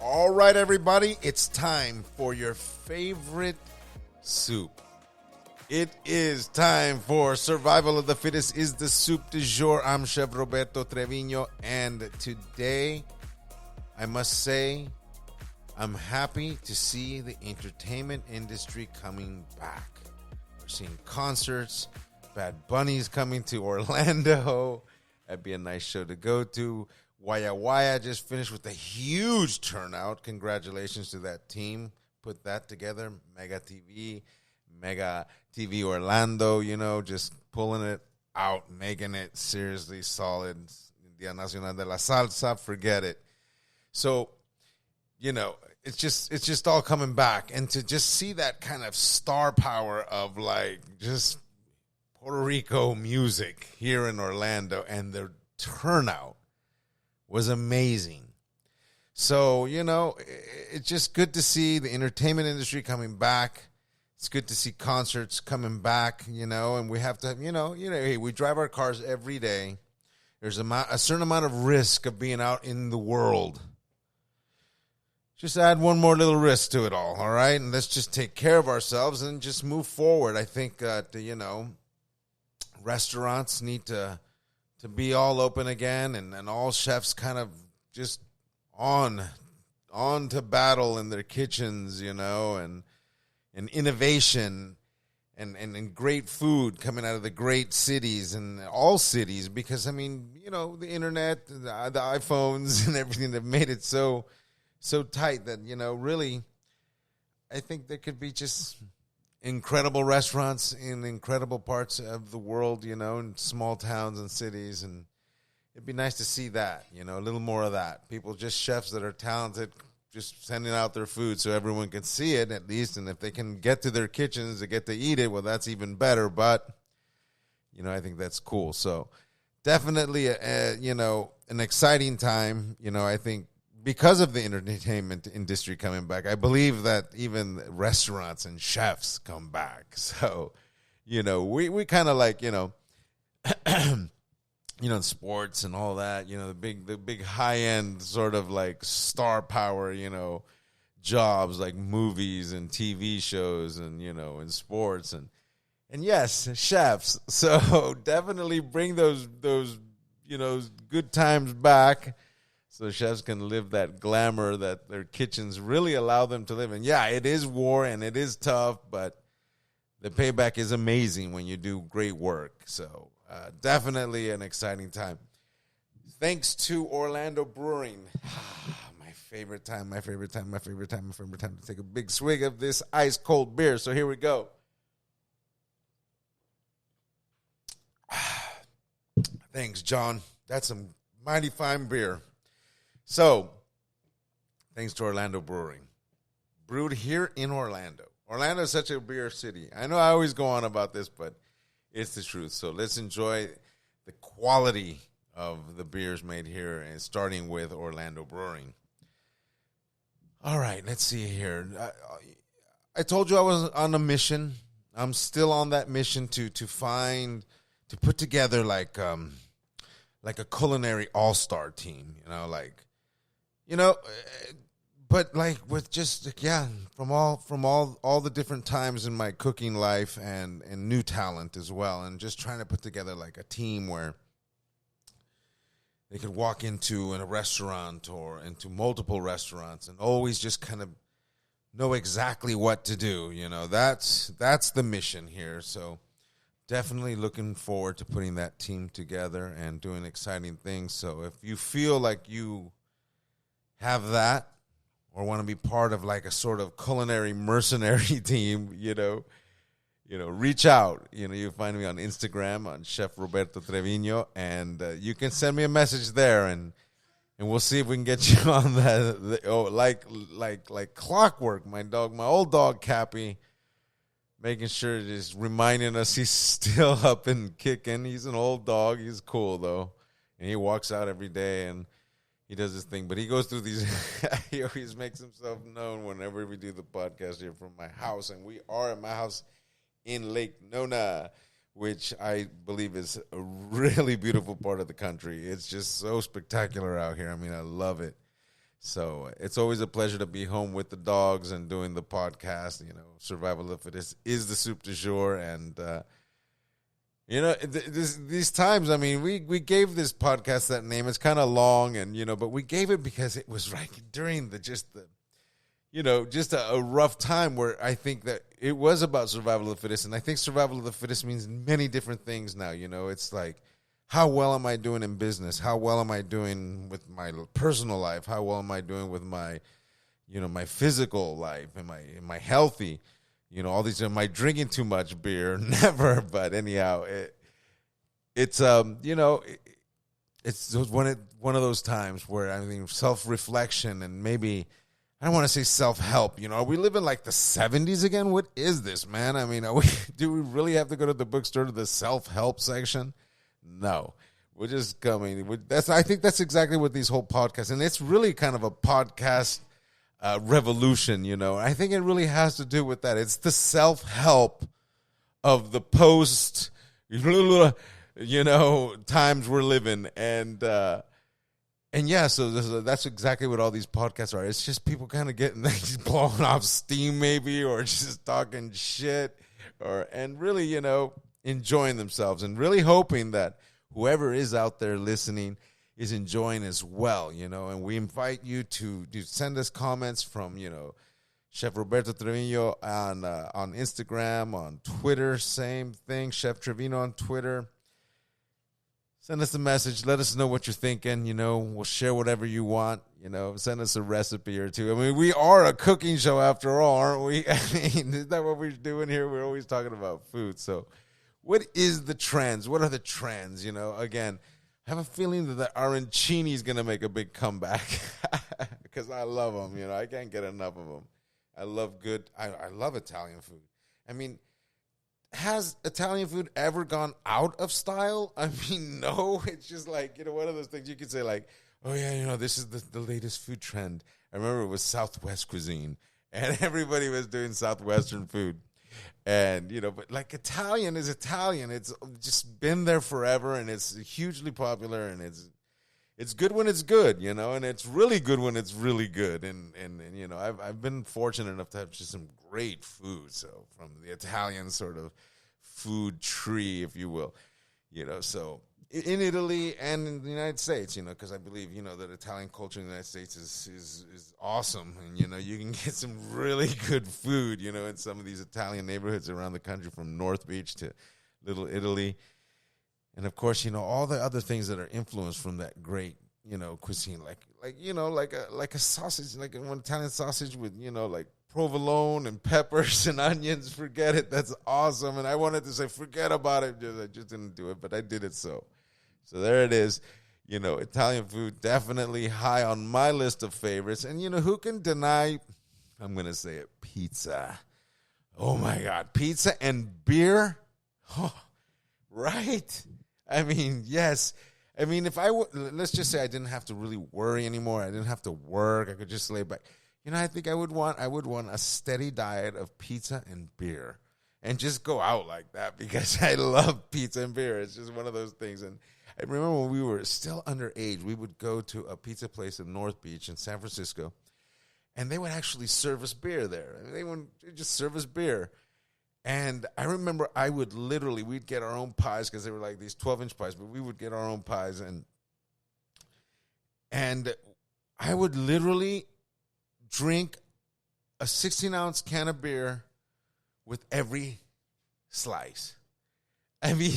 All right, everybody, it's time for your favorite soup. It is time for Survival of the Fittest is the soup du jour. I'm Chef Roberto Treviño, and today, I must say, I'm happy to see the entertainment industry coming back. We're seeing concerts, Bad Bunny's coming to Orlando. That'd be a nice show to go to. Guayaguaya just finished with a huge turnout. Congratulations to that team. Put that together. Mega TV Orlando, just pulling it out, making it seriously solid. Día Nacional de la Salsa, forget it. So, it's just all coming back. And to just see that kind of star power of just Puerto Rico music here in Orlando and the turnout was amazing. So, it's just good to see the entertainment industry coming back. It's good to see concerts coming back, and we have to, hey, we drive our cars every day. There's a certain amount of risk of being out in the world. Just add one more little risk to it all right? And let's just take care of ourselves and just move forward. I think that, restaurants need to be all open again, and all chefs kind of just on to battle in their kitchens, and innovation and great food coming out of the great cities and all cities, because, the internet, the iPhones and everything have made it so tight that, really, I think there could be just incredible restaurants in incredible parts of the world, in small towns and cities. And it'd be nice to see that, a little more of that. People, just chefs that are talented, just sending out their food so everyone can see it at least. And if they can get to their kitchens to get to eat it, well, that's even better. But, I think that's cool. So definitely, an exciting time. I think because of the entertainment industry coming back, I believe that even restaurants and chefs come back. So, we kind of like, in sports and all that, the big high end sort of like star power, jobs like movies and TV shows and, in sports and yes, chefs. So definitely bring those, good times back, so chefs can live that glamour that their kitchens really allow them to live in. Yeah, it is war and it is tough, but the payback is amazing when you do great work. So definitely an exciting time. Thanks to Orlando Brewing. My favorite time to take a big swig of this ice-cold beer. So here we go. Thanks, John. That's some mighty fine beer. So, thanks to Orlando Brewing. Brewed here in Orlando. Orlando is such a beer city. I know I always go on about this, but it's the truth. So let's enjoy the quality of the beers made here, and starting with Orlando Brewing. All right, let's see here. I told you I was on a mission. I'm still on that mission to put together like a culinary all-star team, but like with just, from all the different times in my cooking life and new talent as well, and just trying to put together like a team where they could walk into a restaurant or into multiple restaurants and always just kind of know exactly what to do. That's the mission here. So definitely looking forward to putting that team together and doing exciting things. So if you feel like you have that or want to be part of like a sort of culinary mercenary team, reach out. You find me on Instagram on Chef Roberto Treviño, and you can send me a message there, and we'll see if we can get you on that. Like clockwork. My old dog Cappy, making sure just reminding us he's still up and kicking. He's an old dog. He's cool though, and he walks out every day and he does his thing. But he goes through these. He always makes himself known whenever we do the podcast here from my house, and we are at my house in Lake Nona, which I believe is a really beautiful part of the country. It's just so spectacular out here. I mean, I love it. So it's always a pleasure to be home with the dogs and doing the podcast. Survival of the fittest is the soup du jour. And, these times, I mean, we gave this podcast that name. It's kind of long, but we gave it because it was right during just a rough time where I think that it was about survival of the fittest. And I think survival of the fittest means many different things now. It's like, how well am I doing in business? How well am I doing with my personal life? How well am I doing with my, my physical life? Am I healthy? All these. Am I drinking too much beer? Never. But anyhow, it's one of those times where I think self-reflection and maybe I don't want to say self-help. Are we living like the 70s again? What is this, man? I mean, do we really have to go to the bookstore to the self-help section? No, we're just coming. I think that's exactly what these whole podcasts, and it's really kind of a podcast revolution, I think it really has to do with that. It's the self-help of the post, times we're living. And yeah, so that's exactly what all these podcasts are. It's just people kind of getting blowing off steam maybe, or just talking shit, and really, enjoying themselves, and really hoping that whoever is out there listening is enjoying as well, and we invite you to send us comments from, Chef Roberto Treviño on Instagram, on Twitter, same thing, Chef Treviño on Twitter. Send us a message. Let us know what you're thinking. We'll share whatever you want. Send us a recipe or two. I mean, we are a cooking show after all, aren't we? I mean, isn't that what we're doing here? We're always talking about food. So what is the trends? What are the trends? Again, I have a feeling that the arancini is going to make a big comeback because I love them. I can't get enough of them. I love I love Italian food. I mean, has Italian food ever gone out of style? I mean, no. It's just like, one of those things you could say like, oh, yeah, this is the latest food trend. I remember it was Southwest cuisine, and everybody was doing Southwestern food. And, but like Italian is Italian. It's just been there forever, and it's hugely popular, and it's good when it's good, and it's really good when it's really good. And I've been fortunate enough to have just some great food. So from the Italian sort of food tree, if you will, so in Italy and in the United States, because I believe, that Italian culture in the United States is awesome. And, you can get some really good food, in some of these Italian neighborhoods around the country, from North Beach to Little Italy. And of course, all the other things that are influenced from that great, cuisine, like a sausage, like an Italian sausage with, like provolone and peppers and onions. Forget it. That's awesome. And I wanted to say, forget about it. I just didn't do it, but I did it. So there it is. Italian food definitely high on my list of favorites. And, who can deny, I'm going to say it, pizza. Oh, my God. Pizza and beer? Oh, right? I mean, yes. I mean, let's just say I didn't have to really worry anymore. I didn't have to work. I could just lay back. I think I would want a steady diet of pizza and beer and just go out like that, because I love pizza and beer. It's just one of those things. And I remember when we were still underage, we would go to a pizza place in North Beach in San Francisco, and they would actually serve us beer there. They would just serve us beer. And I remember we'd get our own pies, because they were like these 12-inch pies, but we would get our own pies. And I would literally drink a 16-ounce can of beer with every slice. I mean,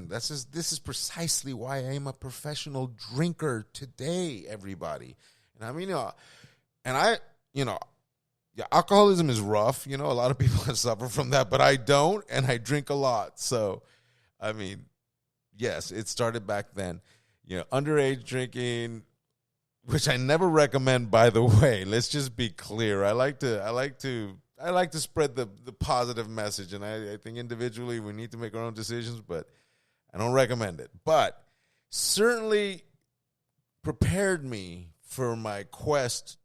this is precisely why I am a professional drinker today, everybody. And I mean, yeah, alcoholism is rough. A lot of people suffer from that, but I don't, and I drink a lot. So, I mean, yes, it started back then. Underage drinking, which I never recommend, by the way. Let's just be clear. I like to spread the positive message, and I think individually we need to make our own decisions, but I don't recommend it. But certainly prepared me for my quest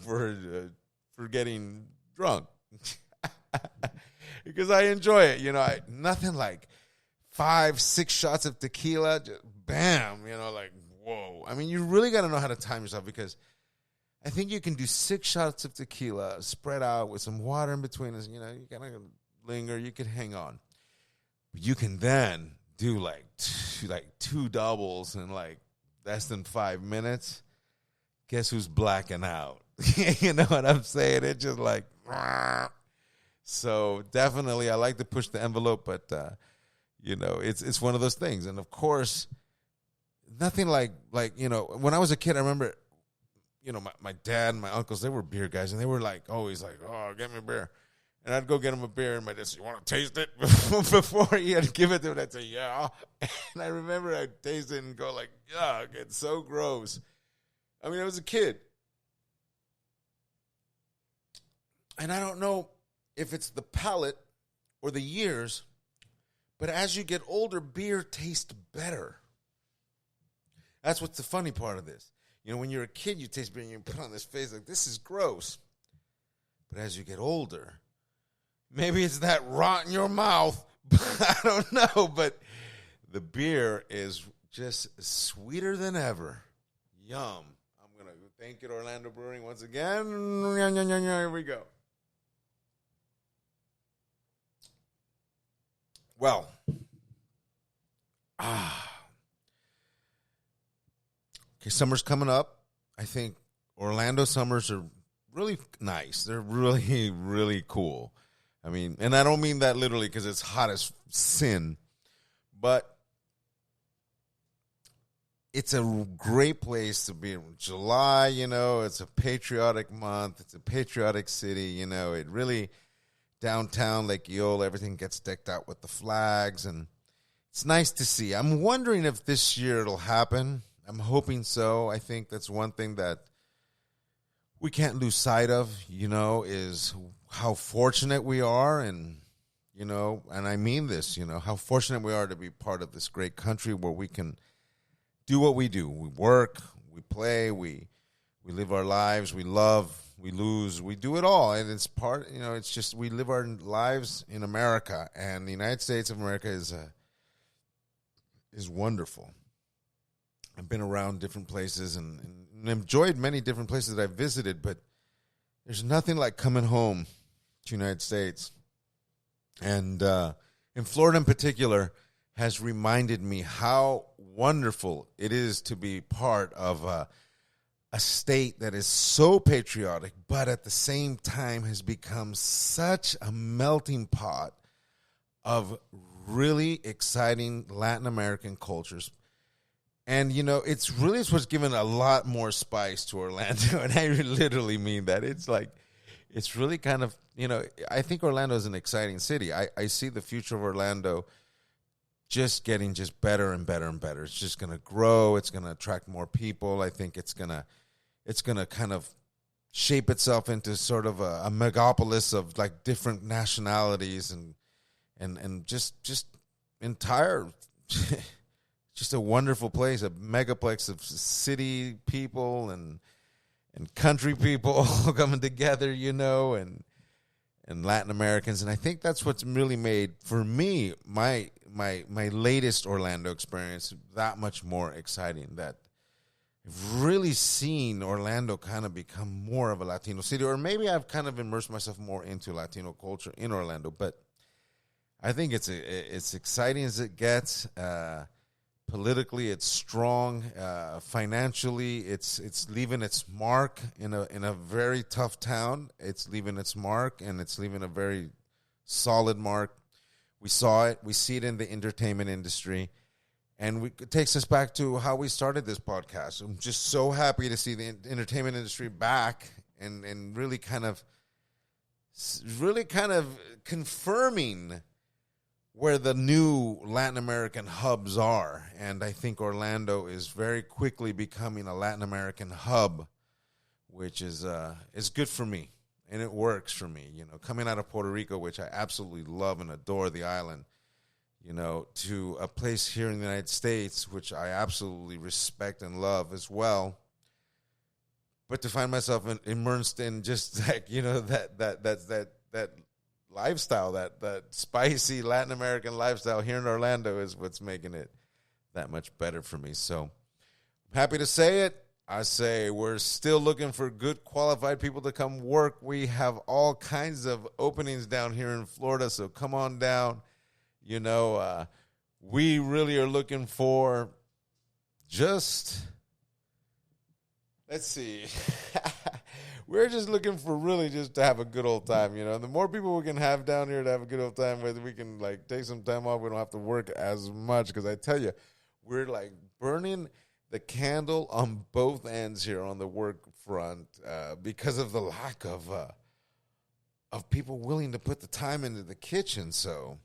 for getting drunk, because I enjoy it. Nothing like 5-6 shots of tequila, just bam, like, whoa. go. I mean, you really got to know how to time yourself, because I think you can do 6 shots of tequila spread out with some water in between us. You know, you got to linger. You can hang on. But you can then do like 2 doubles in like less than 5 minutes. Guess who's blacking out? You know what I'm saying? It's just like, so definitely I like to push the envelope, but, you know, it's one of those things. And of course, nothing like, you know, when I was a kid, I remember, you know, my dad and my uncles, they were beer guys, and they were like, always like, oh, get me a beer. And I'd go get him a beer, and my dad said, you want to taste it? Before he had to give it to me, I'd say, yeah. And I remember I'd taste it and go like, yuck, it's so gross. I mean, I was a kid. And I don't know if it's the palate or the years, but as you get older, beer tastes better. That's what's the funny part of this. You know, when you're a kid, you taste beer and you put on this face like, this is gross. But as you get older, maybe it's that rot in your mouth. I don't know, but the beer is just sweeter than ever. Yum. I'm going to thank it, Orlando Brewing, once again. Here we go. Well, okay, summer's coming up. I think Orlando summers are really nice. They're really, really cool. I mean, and I don't mean that literally because it's hot as sin, but it's a great place to be in July. You know, it's a patriotic month. It's a patriotic city. You know, it really, downtown Lake Eola, everything gets decked out with the flags, and it's nice to see. I'm wondering if this year it'll happen. I'm hoping so. I think that's one thing that we can't lose sight of, you know, is how fortunate we are. And, you know, and I mean this, you know, how fortunate we are to be part of this great country where we can do what we do. We work, we play, we live our lives, we love, we lose, we do it all. And it's part, you know, it's just we live our lives in America. And the United States of America is wonderful. I've been around different places and enjoyed many different places that I've visited, but there's nothing like coming home to the United States. And in Florida in particular has reminded me how wonderful it is to be part of a state that is so patriotic, but at the same time has become such a melting pot of really exciting Latin American cultures. And, you know, it's what's given a lot more spice to Orlando, and I literally mean that. It's like, it's really kind of, you know, I think Orlando is an exciting city. I see the future of Orlando just getting just better and better and better. It's just going to grow. It's going to attract more people. I think it's going to kind of shape itself into sort of a megapolis of like different nationalities and just entire just a wonderful place, a megaplex of city people and country people all coming together, you know, and Latin Americans. And I think that's what's really made, for me, my latest Orlando experience that much more exciting, that I've really seen Orlando kind of become more of a Latino city, or maybe I've kind of immersed myself more into Latino culture in Orlando. But I think it's exciting as it gets. Politically, it's strong. Financially, it's leaving its mark in a very tough town. It's leaving its mark, and it's leaving a very solid mark. We saw it. We see it in the entertainment industry. And it takes us back to how we started this podcast. I'm just so happy to see the entertainment industry back and really kind of confirming where the new Latin American hubs are. And I think Orlando is very quickly becoming a Latin American hub, which is good for me. And it works for me, you know, coming out of Puerto Rico, which I absolutely love and adore the island, you know, to a place here in the United States, which I absolutely respect and love as well. But to find myself immersed in just like, you know, that lifestyle, that spicy Latin American lifestyle here in Orlando is what's making it that much better for me. So happy to say it. I say we're still looking for good qualified people to come work. We have all kinds of openings down here in Florida, so come on down. You know, we really are looking for just, let's see, we're just looking for really just to have a good old time, you know. The more people we can have down here to have a good old time with, we can, like, take some time off. We don't have to work as much because I tell you, we're, like, burning the candle on both ends here on the work front because of the lack of people willing to put the time into the kitchen. So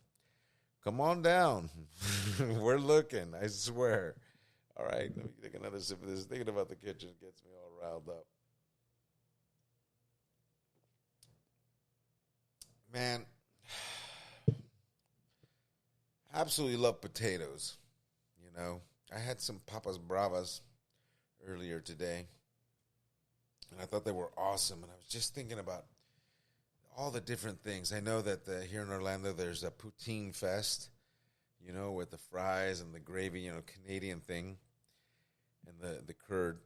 come on down. We're looking, I swear. All right, let me take another sip of this. Thinking about the kitchen gets me all riled up. Man, absolutely love potatoes, you know. I had some papas bravas earlier today, and I thought they were awesome. And I was just thinking about all the different things. I know that here in Orlando there's a poutine fest, you know, with the fries and the gravy, you know, Canadian thing, and the curd,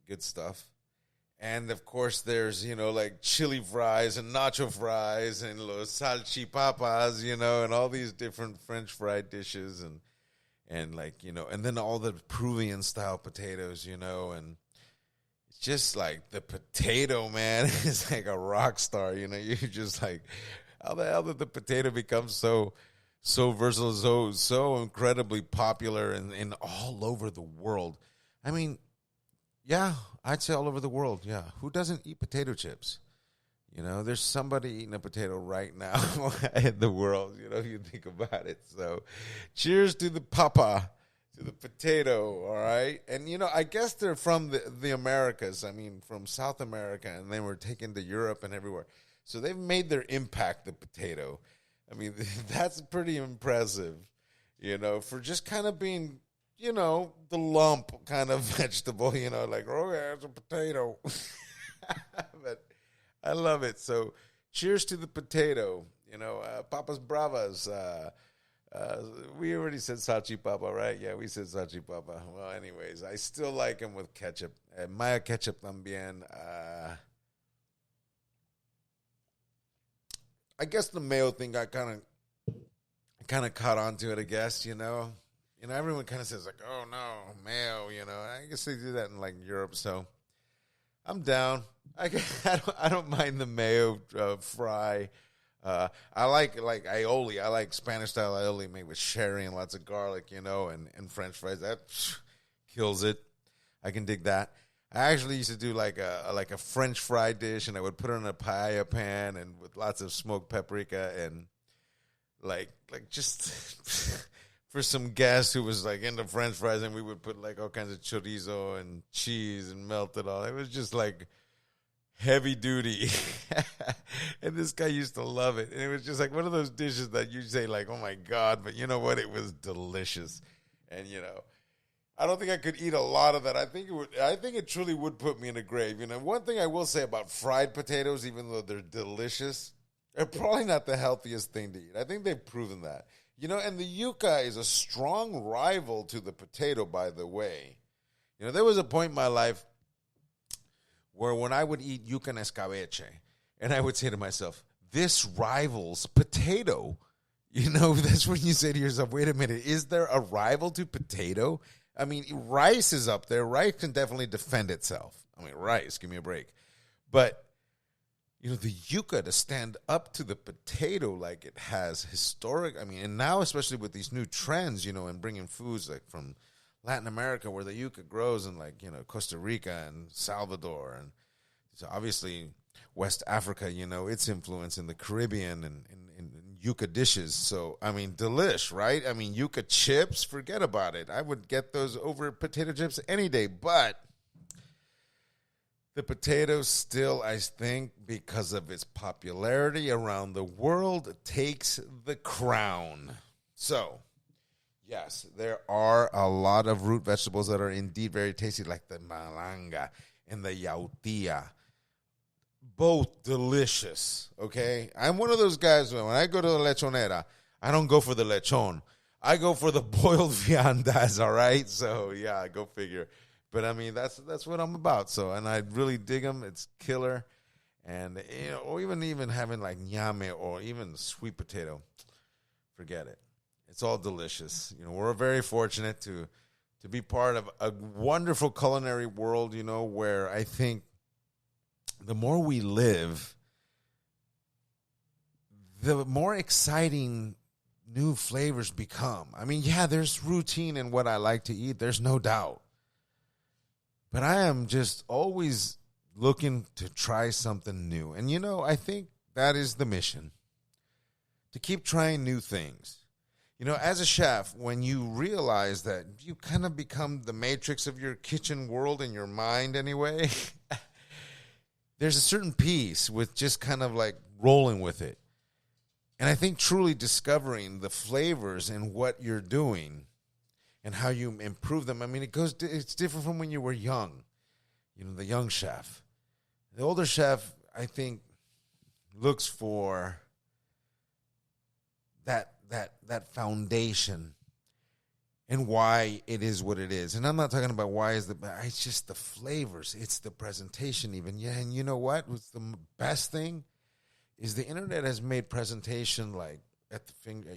good stuff. And, of course, there's, you know, like chili fries and nacho fries and los salchipapas, you know, and all these different French fried dishes and like, you know, and then all the Peruvian style potatoes, you know, and it's just like the potato, man, is like a rock star, you know. You're just like, how the hell did the potato become so versatile, so incredibly popular and all over the world? I mean, yeah, I'd say all over the world, yeah. Who doesn't eat potato chips? You know, there's somebody eating a potato right now in the world, you know, if you think about it. So cheers to the papa, to the potato, all right? And, you know, I guess they're from the Americas, I mean, from South America, and they were taken to Europe and everywhere. So they've made their impact, the potato. I mean, that's pretty impressive, you know, for just kind of being, you know, the lump kind of vegetable, you know, like, oh, yeah, it's a potato. But I love it. So cheers to the potato, you know, papas bravas. We already said salchipapa, right? Yeah, we said salchipapa. Well, anyways, I still like them with ketchup. Maya ketchup también. I guess the mayo thing, I kind of caught on to it, I guess, you know. You know, everyone kind of says, like, oh, no, mayo, you know. I guess they do that in, like, Europe, so I'm down. I don't mind the mayo fry. I like aioli. I like Spanish-style aioli made with sherry and lots of garlic, you know, and French fries. That kills it. I can dig that. I actually used to do like a French fry dish, and I would put it in a paella pan and with lots of smoked paprika and like just for some guest who was like into French fries, and we would put like all kinds of chorizo and cheese and melt it all. It was just like heavy duty. And this guy used to love it. And it was just like one of those dishes that you say like, oh my God, but you know what? It was delicious. And you know, I don't think I could eat a lot of that. I think it truly would put me in a grave. You know, one thing I will say about fried potatoes, even though they're delicious, they're probably not the healthiest thing to eat. I think they've proven that. You know, and the yuca is a strong rival to the potato, by the way. You know, there was a point in my life where when I would eat yuca en escabeche, and I would say to myself, this rivals potato. You know, that's when you say to yourself, wait a minute, is there a rival to potato? I mean, rice is up there. Rice can definitely defend itself. I mean, rice, give me a break. But you know, the yuca to stand up to the potato like it has historic, I mean, and now especially with these new trends, you know, and bringing foods like from Latin America where the yuca grows in like, you know, Costa Rica and Salvador and so obviously West Africa, you know, its influence in the Caribbean and yuca dishes. So, I mean, delish, right? I mean, yuca chips, forget about it. I would get those over potato chips any day, but the potato still, I think, because of its popularity around the world, takes the crown. So, yes, there are a lot of root vegetables that are indeed very tasty, like the malanga and the yautía. Both delicious, okay? I'm one of those guys, when I go to the lechonera, I don't go for the lechon. I go for the boiled viandas, all right? So, yeah, go figure. But I mean, that's what I'm about. So, and I really dig them. It's killer. And, or even having like ñame or even sweet potato, forget it. It's all delicious. We're very fortunate to be part of a wonderful culinary world, where I think the more we live, the more exciting new flavors become. I mean, yeah, there's routine in what I like to eat. There's no doubt. But I am just always looking to try something new. And, I think that is the mission, to keep trying new things. As a chef, when you realize that you kind of become the matrix of your kitchen world in your mind anyway, there's a certain peace with just kind of like rolling with it. And I think truly discovering the flavors and what you're doing and how you improve them. I mean, it's different from when you were young, the young chef. The older chef, I think, looks for that foundation and why it is what it is. And I'm not talking about it's just the flavors. It's the presentation even. Yeah, and you know what? What's the best thing is the internet has made presentation like at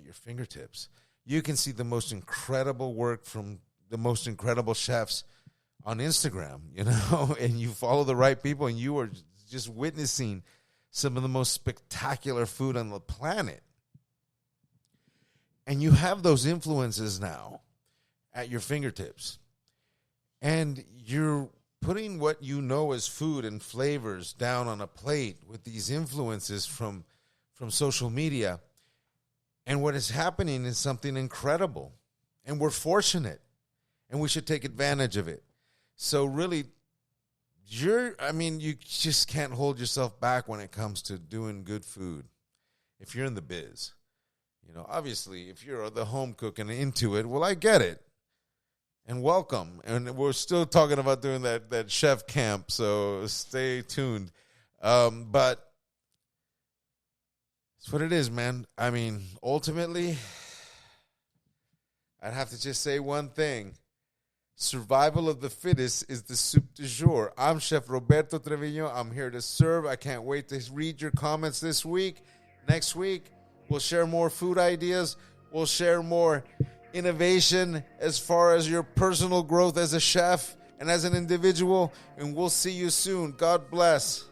your fingertips. You can see the most incredible work from the most incredible chefs on Instagram, and you follow the right people and you are just witnessing some of the most spectacular food on the planet. And you have those influences now at your fingertips. And you're putting what you know as food and flavors down on a plate with these influences from social media. And what is happening is something incredible. And we're fortunate. And we should take advantage of it. So really, you just can't hold yourself back when it comes to doing good food if you're in the biz. Obviously, if you're the home cook and into it, well, I get it. And welcome. And we're still talking about doing that chef camp, so stay tuned. But it's what it is, man. I mean, ultimately, I'd have to just say one thing. Survival of the fittest is the soup du jour. I'm Chef Roberto Treviño. I'm here to serve. I can't wait to read your comments this week. Next week, we'll share more food ideas. We'll share more innovation as far as your personal growth as a chef and as an individual. And we'll see you soon. God bless.